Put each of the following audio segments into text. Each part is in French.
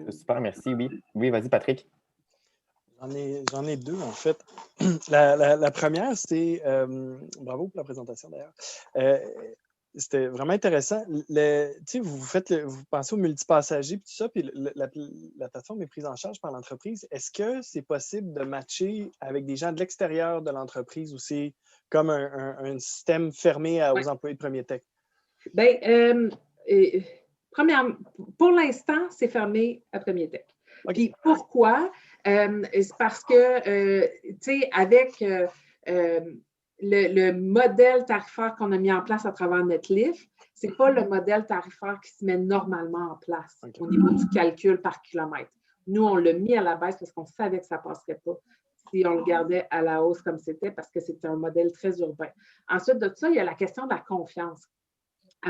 Super, merci. Oui, oui, vas-y, Patrick. J'en ai deux, en fait. La première, c'est, bravo pour la présentation d'ailleurs. C'était vraiment intéressant. Vous pensez aux multipassagers et tout ça, puis la plateforme est prise en charge par l'entreprise. Est-ce que c'est possible de matcher avec des gens de l'extérieur de l'entreprise ou c'est comme un système fermé aux employés de Premier Tech? Bien, premièrement, pour l'instant, c'est fermé à Premier Tech. Okay. Puis pourquoi? C'est parce que, tu sais, avec le modèle tarifaire qu'on a mis en place à travers NetLift, ce n'est pas le modèle tarifaire qui se met normalement en place au niveau du calcul par kilomètre. Nous, on l'a mis à la baisse parce qu'on savait que ça ne passerait pas si on le gardait à la hausse comme c'était, parce que c'était un modèle très urbain. Ensuite de ça, il y a la question de la confiance.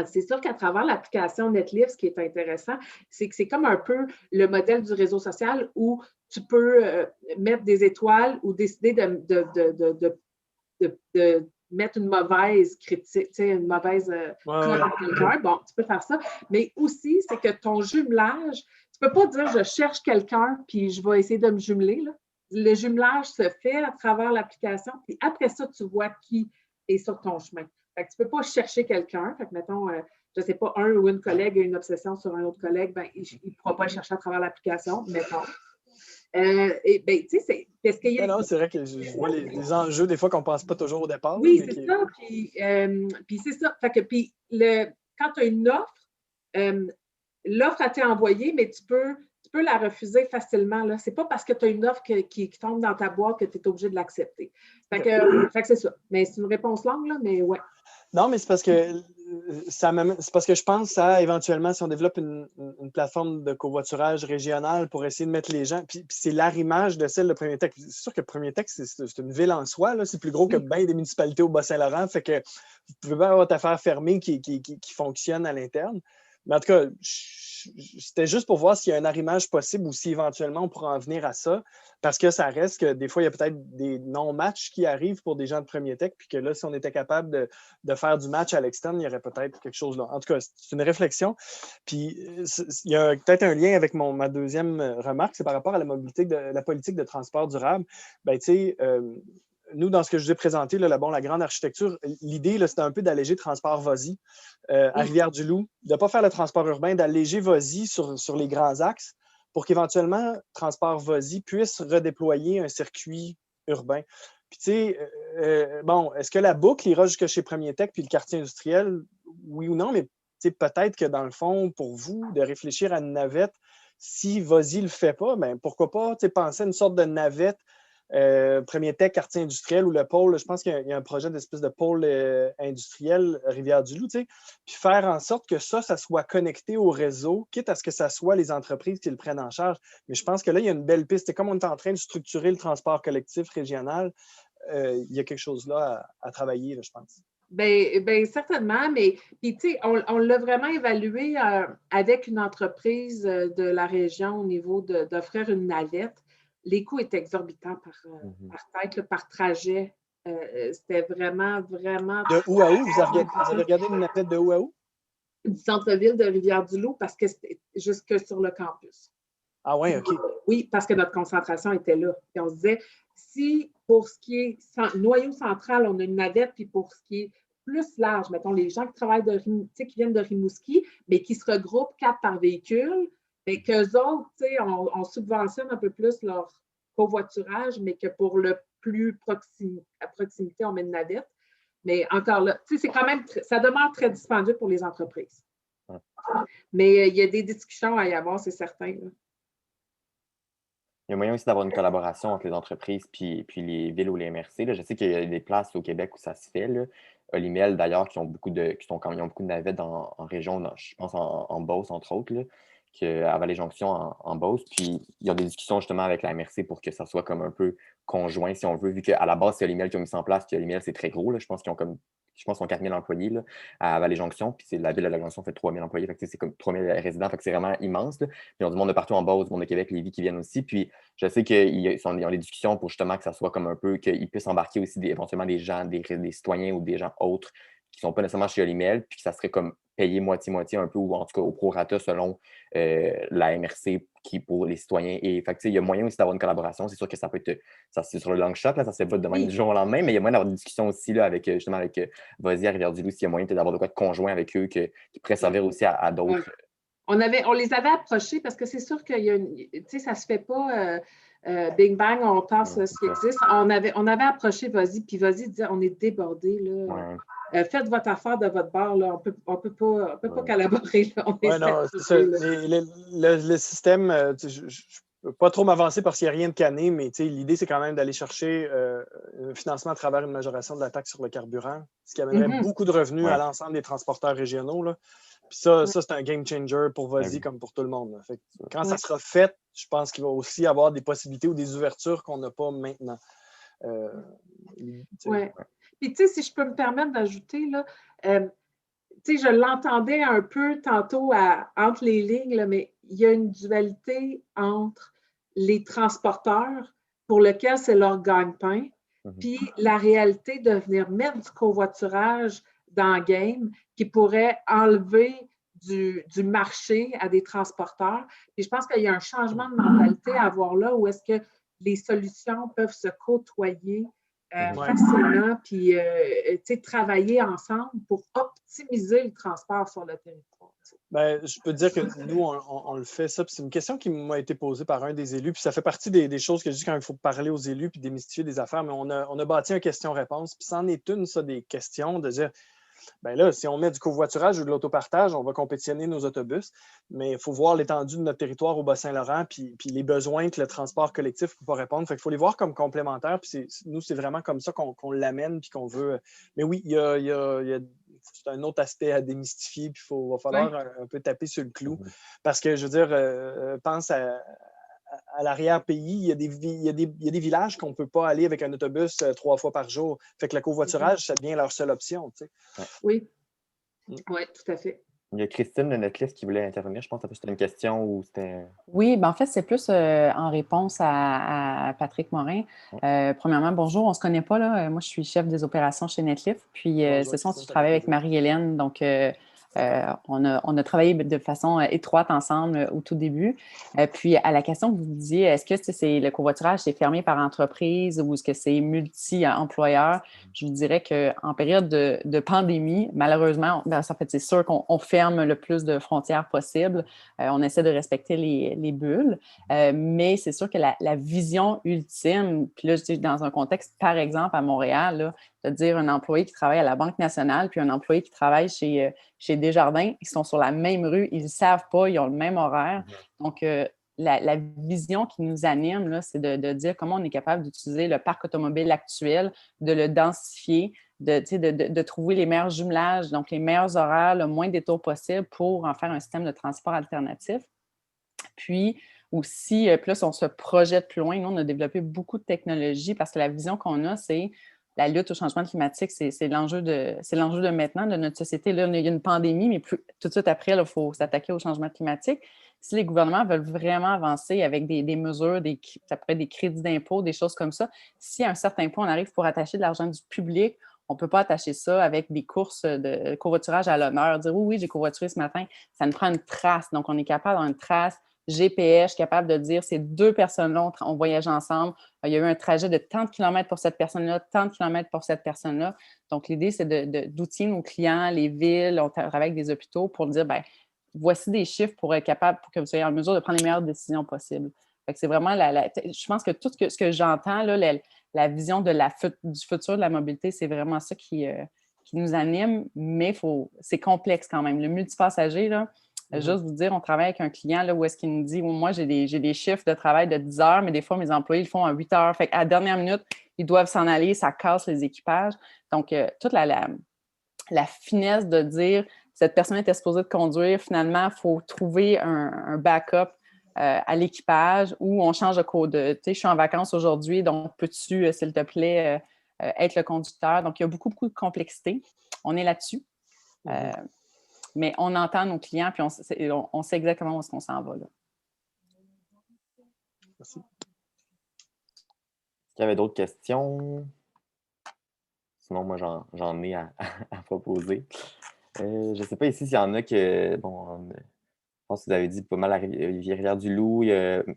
C'est sûr qu'à travers l'application NetLift, ce qui est intéressant, c'est que c'est comme un peu le modèle du réseau social où tu peux mettre des étoiles ou décider de mettre une mauvaise critique, tu sais, une mauvaise quelqu'un. Bon, tu peux faire ça. Mais aussi, c'est que ton jumelage, tu ne peux pas dire « je cherche quelqu'un puis je vais essayer de me jumeler ». Le jumelage se fait à travers l'application, puis après ça, tu vois qui est sur ton chemin. Fait que tu ne peux pas chercher quelqu'un. Fait que, mettons, je ne sais pas, un ou une collègue a une obsession sur un autre collègue, ben, il ne pourra pas le chercher à travers l'application, mettons. Et bien, tu sais, c'est ce qu'il y a. Non, c'est vrai que je vois les enjeux des fois qu'on ne pense pas toujours au départ. Oui, c'est ça. Puis c'est ça. Fait que, quand tu as une offre, l'offre a été envoyée, mais tu peux la refuser facilement. Ce n'est pas parce que tu as une offre qui tombe dans ta boîte que tu es obligé de l'accepter. Fait que c'est ça. Mais c'est une réponse longue, là, mais ouais. Non, mais c'est parce que je pense à éventuellement, si on développe une plateforme de covoiturage régional pour essayer de mettre les gens, puis c'est l'arrimage de celle de Premier Tech. C'est sûr que Premier Tech, c'est une ville en soi, là, c'est plus gros que bien des municipalités au Bas-Saint-Laurent, fait que vous pouvez pas avoir votre affaire fermée qui fonctionne à l'interne. Mais en tout cas, c'était juste pour voir s'il y a un arrimage possible ou si éventuellement on pourra en venir à ça, parce que ça reste que des fois, il y a peut-être des non-matchs qui arrivent pour des gens de Premier Tech, puis que là, si on était capable de faire du match à l'externe, il y aurait peut-être quelque chose là. En tout cas, c'est une réflexion. Puis, il y a peut-être un lien avec ma deuxième remarque, c'est par rapport à la mobilité, la politique de transport durable. Bien, tu sais, nous, dans ce que je vous ai présenté, la grande architecture, l'idée, c'était un peu d'alléger Transport Vas-y à Rivière-du-Loup, de ne pas faire le transport urbain, d'alléger Vas-y sur les grands axes pour qu'éventuellement, Transport Vas-y puisse redéployer un circuit urbain. Puis, tu sais, est-ce que la boucle ira jusque chez Premier Tech puis le quartier industriel? Oui ou non, mais peut-être que dans le fond, pour vous, de réfléchir à une navette, si Vas-y ne le fait pas, ben, pourquoi pas penser à une sorte de navette Premier Tech, quartier industriel ou le pôle, je pense qu'il y a un projet d'espèce de pôle industriel Rivière-du-Loup, puis faire en sorte que ça soit connecté au réseau, quitte à ce que ça soit les entreprises qui le prennent en charge. Mais je pense que là, il y a une belle piste. C'est comme on est en train de structurer le transport collectif régional, il y a quelque chose là à travailler, là, je pense. Bien, certainement, mais puis, tu sais, on l'a vraiment évalué avec une entreprise de la région au niveau d'offrir une navette. Les coûts étaient exorbitants par tête, par trajet. C'était vraiment, vraiment... De où à où? Vous avez regardé une navette de où à où? Du centre-ville de Rivière-du-Loup parce que c'était jusque sur le campus. Ah oui, OK. Oui, parce que notre concentration était là. Puis on se disait, si pour ce qui est noyau central, on a une navette, puis pour ce qui est plus large, mettons les gens qui travaillent qui viennent de Rimouski, mais qui se regroupent 4 par véhicule, mais qu'eux autres, on subventionne un peu plus leur covoiturage, mais que pour le plus à proximité, on met une navette. Mais encore là, c'est quand même, ça demeure très dispendieux pour les entreprises. Ouais. Mais il y a des discussions à y avoir, c'est certain. Là. Il y a moyen aussi d'avoir une collaboration entre les entreprises puis les villes ou les MRC. Là. Je sais qu'il y a des places au Québec où ça se fait. Là. Olimel, d'ailleurs, qui ont beaucoup de navettes en région, je pense en Beauce, entre autres, là, à Vallée-Jonction en Beauce. Puis il y a des discussions justement avec la MRC pour que ça soit comme un peu conjoint, si on veut, vu qu'à la base, c'est Olimel qui ont mis ça en place, puis Olimel, c'est très gros. Là. Je pense qu'ils ont 4 000 employés là, à Vallée-Jonction, puis la ville de Vallée-Jonction fait 3 000 employés, fait que c'est comme 3 000 résidents, fait que c'est vraiment immense. Là. Puis ils ont du monde de partout en Beauce, du monde de Québec, Lévis qui viennent aussi. Puis je sais qu'ils ont des discussions pour justement que ça soit comme un peu, qu'ils puissent embarquer aussi éventuellement des gens, des citoyens ou des gens autres qui ne sont pas nécessairement chez Olimel, puis que ça serait comme payé moitié-moitié un peu, ou en tout cas au prorata selon la MRC qui pour les citoyens. Et fait il y a moyen aussi d'avoir une collaboration. C'est sûr que ça peut être, ça c'est sur le long shot, là, ça ne se fait pas de même du jour au lendemain, mais il y a moyen d'avoir des discussions aussi là, avec justement avec Voisy à Rivière-du-Loup, s'il y a moyen d'avoir de quoi de conjoint avec eux qui pourrait servir aussi à d'autres. On les avait approchés parce que c'est sûr qu'il y a ça ne se fait pas bing bang, on tasse ce qui existe. On avait approché Voisy, puis Voisy disait on est débordé, là. Faites votre affaire de votre bord, là. On peut pas collaborer, là. Le système, je ne peux pas trop m'avancer parce qu'il n'y a rien de cané, mais l'idée, c'est quand même d'aller chercher un financement à travers une majoration de la taxe sur le carburant, ce qui amènerait beaucoup de revenus à l'ensemble des transporteurs régionaux, là. Puis ça, c'est un game changer pour Voisy comme pour tout le monde. Fait que quand ça sera fait, je pense qu'il va aussi y avoir des possibilités ou des ouvertures qu'on n'a pas maintenant. Oui. Puis, si je peux me permettre d'ajouter, là, je l'entendais un peu tantôt entre les lignes, là, mais il y a une dualité entre les transporteurs pour lesquels c'est leur gagne-pain, puis la réalité de venir mettre du covoiturage dans le game qui pourrait enlever du marché à des transporteurs. Et je pense qu'il y a un changement de mentalité à avoir là où est-ce que les solutions peuvent se côtoyer facilement, puis travailler ensemble pour optimiser le transport sur le territoire. Ben, je peux te dire que nous, on le fait ça. C'est une question qui m'a été posée par un des élus. Puis ça fait partie des choses que je dis quand il faut parler aux élus puis démystifier des affaires. Mais on a bâti un question-réponse. Puis c'en est une, ça, des questions de dire ben là, si on met du covoiturage ou de l'autopartage, on va compétitionner nos autobus. Mais il faut voir l'étendue de notre territoire au Bas-Saint-Laurent puis les besoins que le transport collectif ne peut pas répondre. Fait qu'il faut les voir comme complémentaires. Puis nous, c'est vraiment comme ça qu'on l'amène puis qu'on veut. Mais oui, il y a c'est un autre aspect à démystifier, puis il va falloir un peu taper sur le clou. Parce que, je veux dire, pense à l'arrière-pays, il y a des villages qu'on ne peut pas aller avec un autobus 3 fois par jour. Fait que le covoiturage, ça devient leur seule option. Tu sais. Oui. Oui, tout à fait. Il y a Christine de notre liste qui voulait intervenir. Je pense que c'était une question ou c'était... Oui, ben en fait, c'est plus en réponse à Patrick Morin. Premièrement, bonjour, on ne se connaît pas, là. Moi, je suis chef des opérations chez Netlif. Puis, c'est ça, je travaille avec Marie-Hélène. Donc, on a travaillé de façon étroite ensemble au tout début. Puis, à la question que vous disiez, est-ce que c'est le covoiturage, c'est fermé par entreprise ou est-ce que c'est multi-employeur? Je vous dirais qu'en période de pandémie, malheureusement, c'est sûr qu'on ferme le plus de frontières possible. On essaie de respecter les bulles. Mais c'est sûr que la vision ultime, puis là, je dis dans un contexte, par exemple, à Montréal, là, de dire un employé qui travaille à la Banque nationale puis un employé qui travaille chez Desjardins, ils sont sur la même rue, ils ne savent pas, ils ont le même horaire. Donc, la vision qui nous anime, là, c'est de dire comment on est capable d'utiliser le parc automobile actuel, de le densifier, de trouver les meilleurs jumelages, donc les meilleurs horaires, le moins de détours possible pour en faire un système de transport alternatif. Puis aussi, plus on se projette plus loin, nous, on a développé beaucoup de technologies parce que la vision qu'on a, c'est la lutte au changement climatique, c'est l'enjeu de maintenant de notre société. Là, il y a une pandémie, mais tout de suite après, il faut s'attaquer au changement climatique. Si les gouvernements veulent vraiment avancer avec des mesures, ça pourrait être des crédits d'impôt, des choses comme ça, si à un certain point, on arrive pour attacher de l'argent du public, on ne peut pas attacher ça avec des courses de covoiturage à l'honneur, dire oui, j'ai covoituré ce matin. Ça nous prend une trace. Donc, on est capable d'avoir une trace GPS, capable de dire ces deux personnes-là ont voyagé ensemble. Il y a eu un trajet de tant de kilomètres pour cette personne-là, tant de kilomètres pour cette personne-là. Donc, l'idée, c'est d'outiller nos clients, les villes, on travaille avec des hôpitaux pour dire, bien, voici des chiffres pour être capable, pour que vous soyez en mesure de prendre les meilleures décisions possibles. Fait que c'est vraiment, je pense que tout ce que j'entends, là, la vision du futur de la mobilité, c'est vraiment ça qui nous anime, mais c'est complexe quand même. Le multipassager, là, juste vous dire, on travaille avec un client là, où est-ce qu'il nous dit, moi, j'ai des chiffres de travail de 10 heures, mais des fois, mes employés le font à 8 heures. Fait qu'à la dernière minute, ils doivent s'en aller, ça casse les équipages. Donc, toute la finesse de dire, cette personne était supposée de conduire, finalement, il faut trouver un backup à l'équipage ou on change de code. Tu sais, je suis en vacances aujourd'hui, donc peux-tu, s'il te plaît, être le conducteur? Donc, il y a beaucoup, beaucoup de complexité. On est là-dessus. Mais on entend nos clients puis on sait exactement où est-ce qu'on s'en va. Là. Merci. Est-ce qu'il y avait d'autres questions? Sinon, moi, j'en ai à proposer. Je ne sais pas ici s'il y en a que. Bon, je pense que vous avez dit pas mal la Rivière-du-Loup.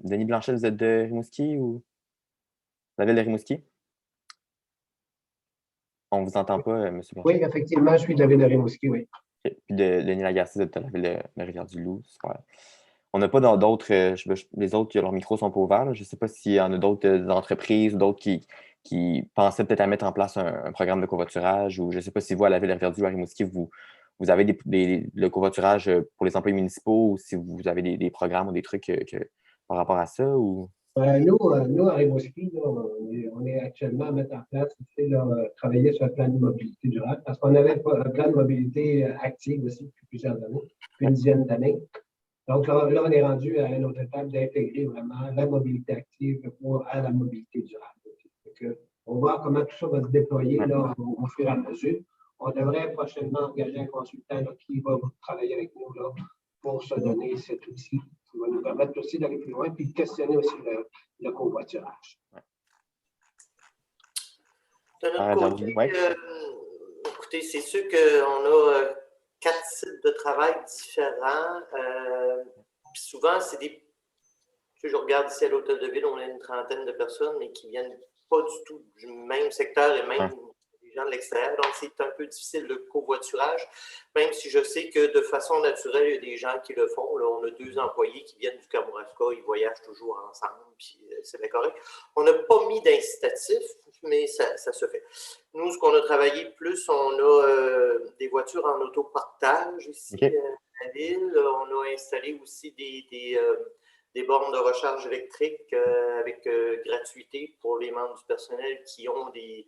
Denis Blanchet, vous êtes de Rimouski ou la ville de Rimouski? On ne vous entend pas, M. Blanchet. Oui, effectivement, je suis de la ville de Rimouski, oui. Okay. Puis de Denis Lagacé, vous êtes de la ville de Rivière-du-Loup. Super. On n'a pas d'autres. Les autres, leurs micros sont pas ouverts. Là. Je ne sais pas s'il y en a d'autres entreprises ou d'autres qui pensaient peut-être à mettre en place un programme de covoiturage, ou je ne sais pas si vous, à la ville de Rivière-du-Loup, à Rimouski, vous avez le covoiturage pour les employés municipaux, ou si vous avez des programmes ou des trucs par rapport à ça, ou... Nous, à Rimouski, là, on est actuellement à mettre en place, travailler sur un plan de mobilité durable, parce qu'on avait un plan de mobilité active aussi depuis plusieurs années, depuis une dizaine d'années. Donc là, on est rendu à une autre étape d'intégrer vraiment la mobilité active à la mobilité durable. Donc, on va voir comment tout ça va se déployer là, au fur et à mesure. On devrait prochainement engager un consultant là, qui va travailler avec nous là, pour se donner cet outil qui va nous permettre aussi d'aller plus loin et de questionner aussi le covoiturage. De notre côté, écoutez, c'est sûr qu'on a 4 sites de travail différents. Souvent, c'est des... Je regarde ici à l'Hôtel de Ville, on a une trentaine de personnes, mais qui viennent pas du tout du même secteur et même des gens de l'extérieur. Donc, c'est un peu difficile le covoiturage, même si je sais que de façon naturelle, il y a des gens qui le font. Là, on a 2 employés qui viennent du Kamouraska, ils voyagent toujours ensemble, puis c'est bien correct. On n'a pas mis d'incitatif, mais ça se fait. Nous, ce qu'on a travaillé plus, on a des voitures en autopartage ici à la ville. On a installé aussi des bornes de recharge électrique avec gratuité pour les membres du personnel qui ont des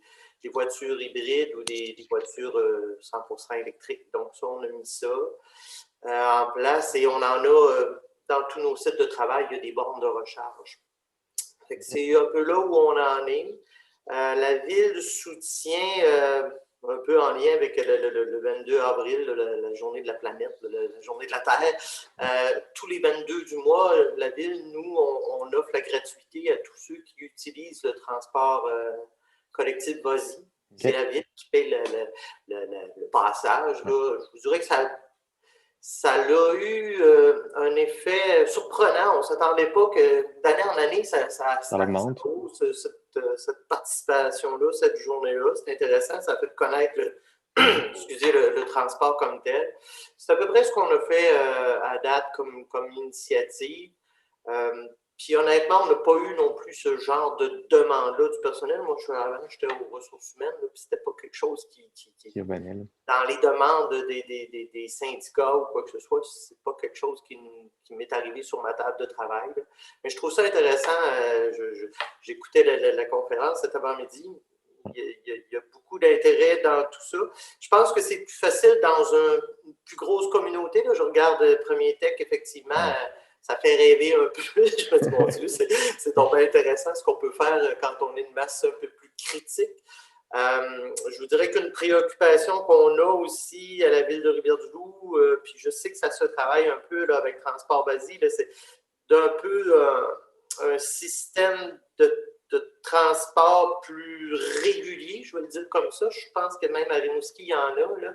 voitures hybrides ou des voitures 100% électriques. Donc ça, on a mis ça en place et on en a dans tous nos sites de travail, il y a des bornes de recharge. C'est un peu là où on en est. La ville soutient, un peu en lien avec le 22 avril, la journée de la planète, la journée de la Terre. Tous les 22 du mois, la ville, nous, on offre la gratuité à tous ceux qui utilisent le transport collectif VOSI. C'est la ville qui paye le passage. Là. Je vous dirais que ça a eu un effet surprenant. On ne s'attendait pas que d'année en année, ça augmente. Cette participation-là, cette journée-là. C'est intéressant. Ça fait connaître le transport comme tel. C'est à peu près ce qu'on a fait à date comme initiative. Puis honnêtement, on n'a pas eu non plus ce genre de demande-là du personnel. Moi, j'étais aux ressources humaines, puis c'était pas quelque chose qui dans les demandes des syndicats ou quoi que ce soit, c'est pas quelque chose qui m'est arrivé sur ma table de travail. Là. Mais je trouve ça intéressant. J'écoutais la conférence cet avant-midi. Il y a beaucoup d'intérêt dans tout ça. Je pense que c'est plus facile dans une plus grosse communauté. Là. Je regarde Premier Tech, effectivement. Ça fait rêver un peu. Je me dis, mon Dieu, c'est donc bien intéressant ce qu'on peut faire quand on est une masse un peu plus critique. Je vous dirais qu'une préoccupation qu'on a aussi à la ville de Rivière-du-Loup, puis je sais que ça se travaille un peu là, avec Transport Basile, c'est d'un peu un système de transport plus régulier, je vais le dire comme ça. Je pense que même à Rimouski, il y en a. Là.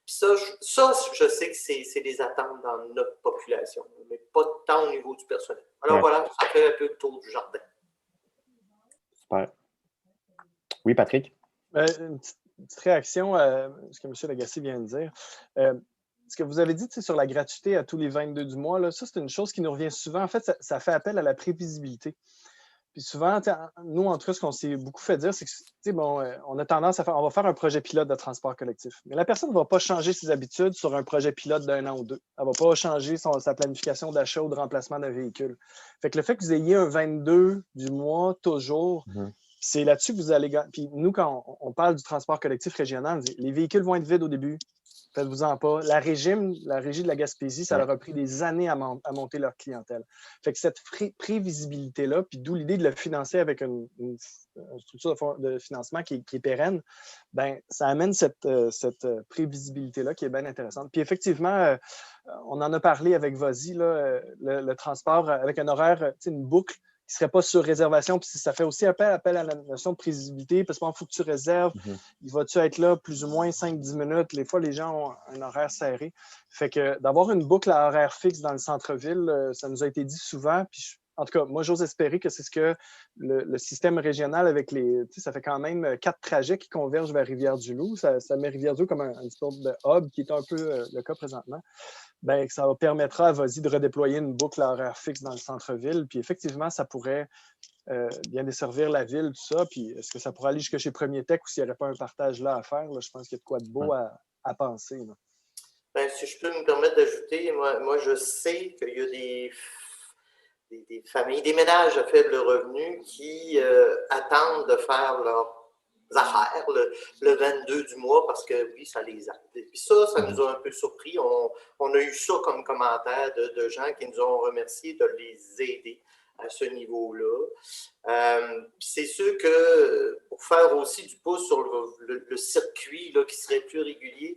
Puis ça, je sais que c'est des attentes dans notre population, mais pas tant au niveau du personnel. Alors voilà, ça fait un peu le tour du jardin. Super. Oui, Patrick? Une petite réaction à ce que M. Lagacé vient de dire. Ce que vous avez dit sur la gratuité à tous les 22 du mois, là, ça, c'est une chose qui nous revient souvent. En fait, ça fait appel à la prévisibilité. Puis souvent, nous, en tout cas, ce qu'on s'est beaucoup fait dire, c'est que, on a tendance à faire, on va faire un projet pilote de transport collectif. Mais la personne ne va pas changer ses habitudes sur un projet pilote d'1 an ou 2. Elle ne va pas changer sa planification d'achat ou de remplacement d'un véhicule. Fait que le fait que vous ayez un 22 du mois, toujours, c'est là-dessus que vous allez... Puis nous, quand on parle du transport collectif régional, on dit, les véhicules vont être vides au début. Faites-vous-en pas. La régie de la Gaspésie, ça leur a pris des années à monter leur clientèle. Fait que cette prévisibilité-là, puis d'où l'idée de le financer avec une structure de financement qui est pérenne, ben ça amène cette prévisibilité-là qui est bien intéressante. Puis effectivement, on en a parlé avec VOSI, le transport avec un horaire, une boucle serait pas sur réservation. Puis ça fait aussi appel à la notion de prévisibilité, parce qu'il faut que tu réserves. Il va-tu être là plus ou moins 5-10 minutes? Les fois, les gens ont un horaire serré. Fait que d'avoir une boucle à horaire fixe dans le centre-ville, ça nous a été dit souvent. Puis en tout cas, moi, j'ose espérer que c'est ce que le système régional avec ça fait quand même 4 trajets qui convergent vers Rivière-du-Loup. Ça met Rivière-du-Loup comme une sorte de hub qui est un peu le cas présentement. Bien, ça permettra à Vosy de redéployer une boucle à horaire fixe dans le centre-ville. Puis effectivement, ça pourrait bien desservir la ville, tout ça. Puis est-ce que ça pourrait aller jusque chez Premier Tech ou s'il n'y aurait pas un partage là à faire? Là, je pense qu'il y a de quoi de beau à penser. Bien, si je peux me permettre d'ajouter, moi je sais qu'il y a des familles, des ménages à faible revenu qui attendent de faire leurs affaires le 22 du mois parce que oui, ça les a. Et puis ça nous a un peu surpris. On a eu ça comme commentaire de gens qui nous ont remercié de les aider à ce niveau-là. C'est sûr que pour faire aussi du pouce sur le circuit là, qui serait plus régulier,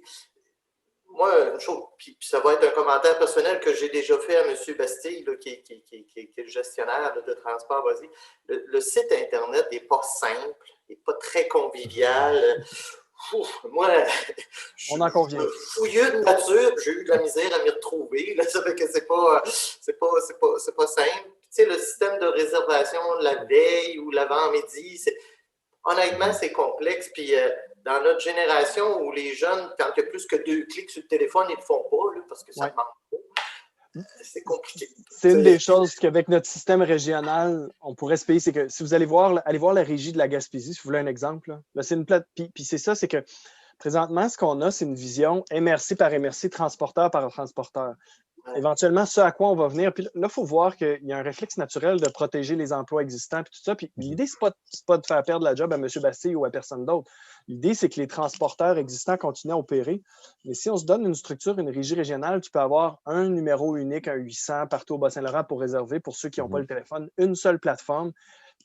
moi, une chose, puis ça va être un commentaire personnel que j'ai déjà fait à M. Bastille, là, qui est le gestionnaire de Transport Vosy. Le site Internet n'est pas simple, n'est pas très convivial. Moi, je suis fouilleux de nature, j'ai eu de la misère à m'y retrouver. Là, ça fait que c'est pas simple. Tu sais, le système de réservation la veille ou l'avant-midi, honnêtement, c'est complexe. Puis dans notre génération où les jeunes, quand il y a plus que 2 clics sur le téléphone, ils ne le font pas là, parce que ça ne manque pas. C'est compliqué. C'est une des choses qu'avec notre système régional, on pourrait se payer, c'est que si vous allez voir la régie de la Gaspésie, si vous voulez un exemple, là c'est une puis c'est ça, c'est que présentement, ce qu'on a, c'est une vision MRC par MRC, transporteur par transporteur. Éventuellement, ce à quoi on va venir. Puis là, il faut voir qu'il y a un réflexe naturel de protéger les emplois existants et tout ça. Puis l'idée, ce n'est pas de faire perdre la job à M. Bastille ou à personne d'autre. L'idée, c'est que les transporteurs existants continuent à opérer. Mais si on se donne une structure, une régie régionale, tu peux avoir un numéro unique, un 800 partout au Bas-Saint-Laurent pour réserver pour ceux qui n'ont pas le téléphone, une seule plateforme.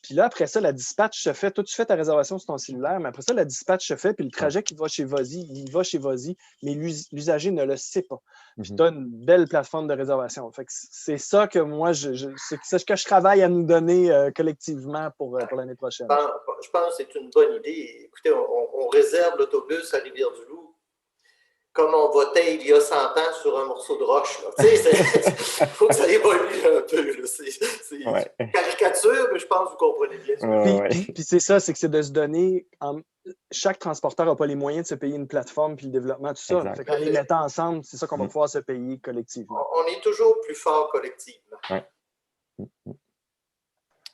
Puis là, après ça, la dispatch se fait. Toi, tu fais ta réservation sur ton cellulaire, mais après ça, la dispatch se fait, puis le trajet qui va chez Vosy, il va chez Vosy, mais l'usager ne le sait pas. Puis tu as une belle plateforme de réservation. Fait que c'est ça que moi, c'est ce que je travaille à nous donner collectivement pour l'année prochaine. Je pense que c'est une bonne idée. Écoutez, on réserve l'autobus à Rivière-du-Loup comme on votait il y a 100 ans sur un morceau de roche. Il faut que ça évolue un peu. C'est une caricature, mais je pense que vous comprenez bien. Puis c'est ça, c'est que c'est de se donner... Chaque transporteur n'a pas les moyens de se payer une plateforme puis le développement, tout ça. Fait qu'en les mettant ensemble, c'est ça qu'on va pouvoir se payer collectivement. On est toujours plus fort collectivement.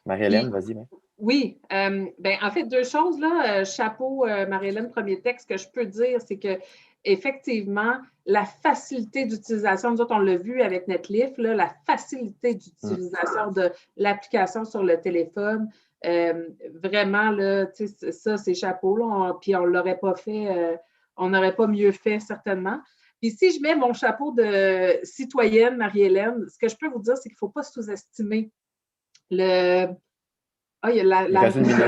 Marie-Hélène, vas-y. Oui. En fait, 2 choses. Là. Chapeau, Marie-Hélène, premier texte, que je peux dire, c'est que effectivement, la facilité d'utilisation, nous autres, on l'a vu avec Netlif, là, la facilité d'utilisation de l'application sur le téléphone, vraiment, là, ça, c'est chapeau, là, puis on ne l'aurait pas fait, on n'aurait pas mieux fait, certainement. Puis si je mets mon chapeau de citoyenne, Marie-Hélène, ce que je peux vous dire, c'est qu'il ne faut pas sous-estimer le... Ah, il y a Il reste 1 minute.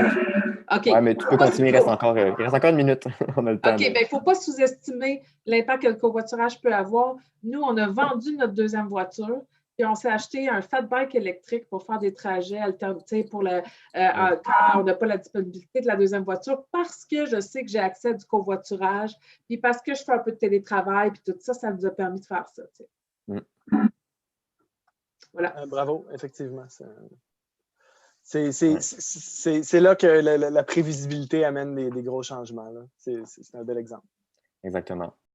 Okay. Oui, mais tu peux continuer, il reste encore 1 minute. On a le temps. OK, bien, il ne faut pas sous-estimer l'impact que le covoiturage peut avoir. Nous, on a vendu notre 2e voiture, puis on s'est acheté un fat bike électrique pour faire des trajets alternatifs pour quand on n'a pas la disponibilité de la 2e voiture, parce que je sais que j'ai accès à du covoiturage, puis parce que je fais un peu de télétravail, puis tout ça, ça nous a permis de faire ça. Voilà. Bravo, effectivement. C'est là que la prévisibilité amène des gros changements. C'est un bel exemple. Exactement.